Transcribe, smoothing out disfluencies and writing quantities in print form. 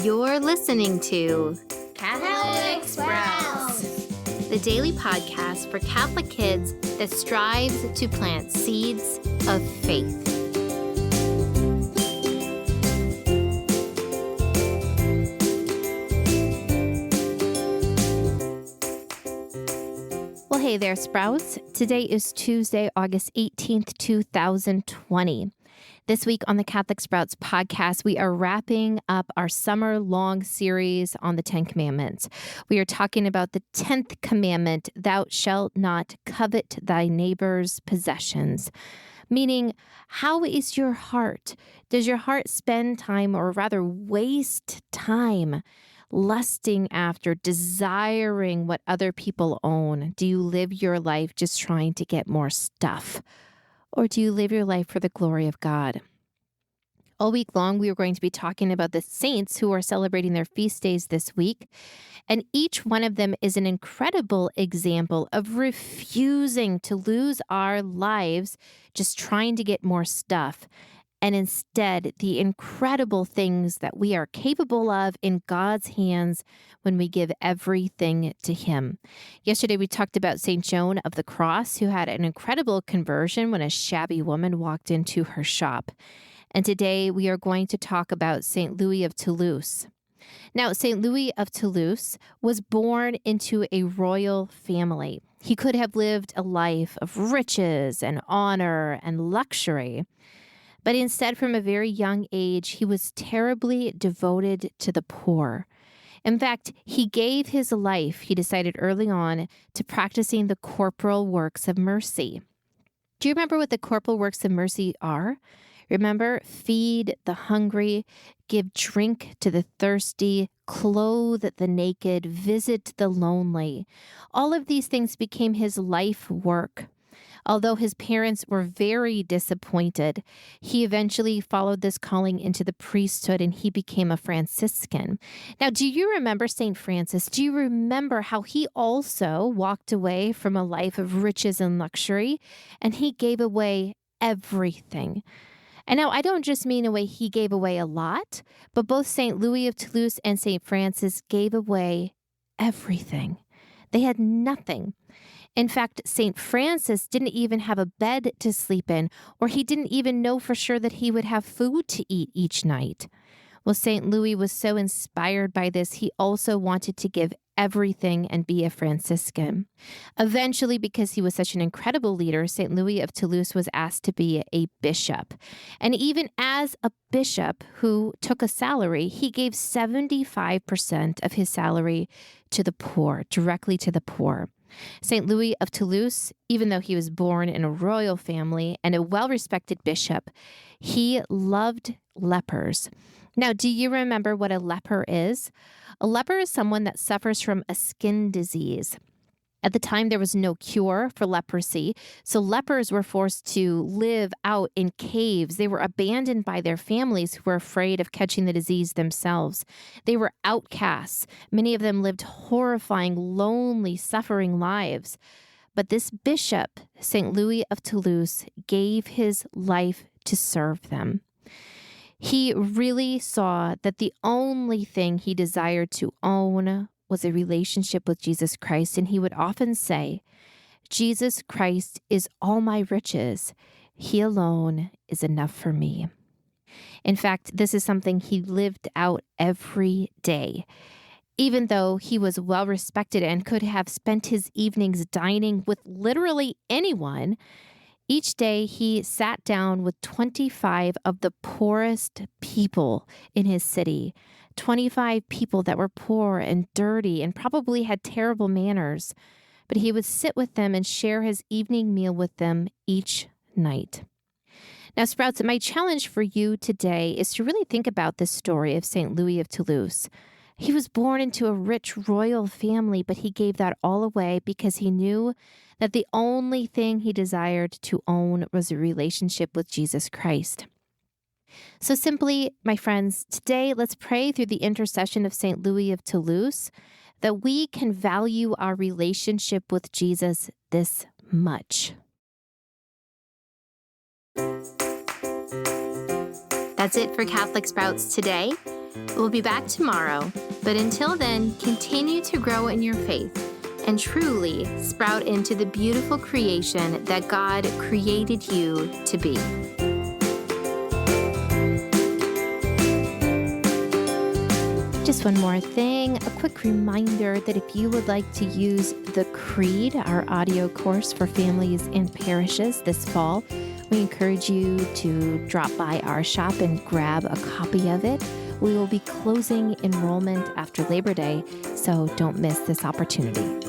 You're listening to Catholic Sprouts, the daily podcast for Catholic kids that strives to plant seeds of faith. Well, hey there, Sprouts. Today is Tuesday, August 18th, 2020. This week on the Catholic Sprouts podcast, we are wrapping up our summer-long series on the 10 Commandments. We are talking about the 10th commandment, thou shalt not covet thy neighbor's possessions. Meaning, how is your heart? Does your heart spend time, or rather waste time, lusting after, desiring what other people own? Do you live your life just trying to get more stuff? Or do you live your life for the glory of God? All week long, we are going to be talking about the saints who are celebrating their feast days this week. And each one of them is an incredible example of refusing to lose our lives just trying to get more stuff. And instead, the incredible things that we are capable of in God's hands when we give everything to Him. Yesterday, we talked about St. Joan of the Cross, who had an incredible conversion when a shabby woman walked into her shop. And today, we are going to talk about St. Louis of Toulouse. Now, St. Louis of Toulouse was born into a royal family. He could have lived a life of riches and honor and luxury. But instead, from a very young age, he was terribly devoted to the poor. In fact, he gave his life, he decided early on, to practicing the corporal works of mercy. Do you remember what the corporal works of mercy are? Remember, feed the hungry, give drink to the thirsty, clothe the naked, visit the lonely. All of these things became his life work. Although his parents were very disappointed, he eventually followed this calling into the priesthood and he became a Franciscan. Now, do you remember St. Francis? Do you remember how he also walked away from a life of riches and luxury and he gave away everything? And now I don't just mean he gave away a lot, but both St. Louis of Toulouse and St. Francis gave away everything. They had nothing. In fact, St. Francis didn't even have a bed to sleep in, or he didn't even know for sure that he would have food to eat each night. Well, St. Louis was so inspired by this, he also wanted to give everything and be a Franciscan. Eventually, because he was such an incredible leader, St. Louis of Toulouse was asked to be a bishop. And even as a bishop who took a salary, he gave 75% of his salary to the poor, directly to the poor. St. Louis of Toulouse, even though he was born in a royal family and a well-respected bishop, he loved lepers. Now, do you remember what a leper is? A leper is someone that suffers from a skin disease. At the time, there was no cure for leprosy, so lepers were forced to live out in caves. They were abandoned by their families who were afraid of catching the disease themselves. They were outcasts. Many of them lived horrifying, lonely, suffering lives. But this bishop, St. Louis of Toulouse, gave his life to serve them. He really saw that the only thing he desired to own was a relationship with Jesus Christ, and he would often say, Jesus Christ is all my riches. He alone is enough for me. In fact, this is something he lived out every day. Even though he was well respected and could have spent his evenings dining with literally anyone, each day he sat down with 25 of the poorest people in his city, 25 people that were poor and dirty and probably had terrible manners. But he would sit with them and share his evening meal with them each night. Now, Sprouts, my challenge for you today is to really think about this story of St. Louis of Toulouse. He was born into a rich royal family, but he gave that all away because he knew that the only thing he desired to own was a relationship with Jesus Christ. So simply, my friends, today let's pray through the intercession of St. Louis of Toulouse that we can value our relationship with Jesus this much. That's it for Catholic Sprouts today. We'll be back tomorrow, but until then, continue to grow in your faith and truly sprout into the beautiful creation that God created you to be. Just one more thing, a quick reminder that if you would like to use the Creed, our audio course for families and parishes this fall, we encourage you to drop by our shop and grab a copy of it. We will be closing enrollment after Labor Day, so don't miss this opportunity.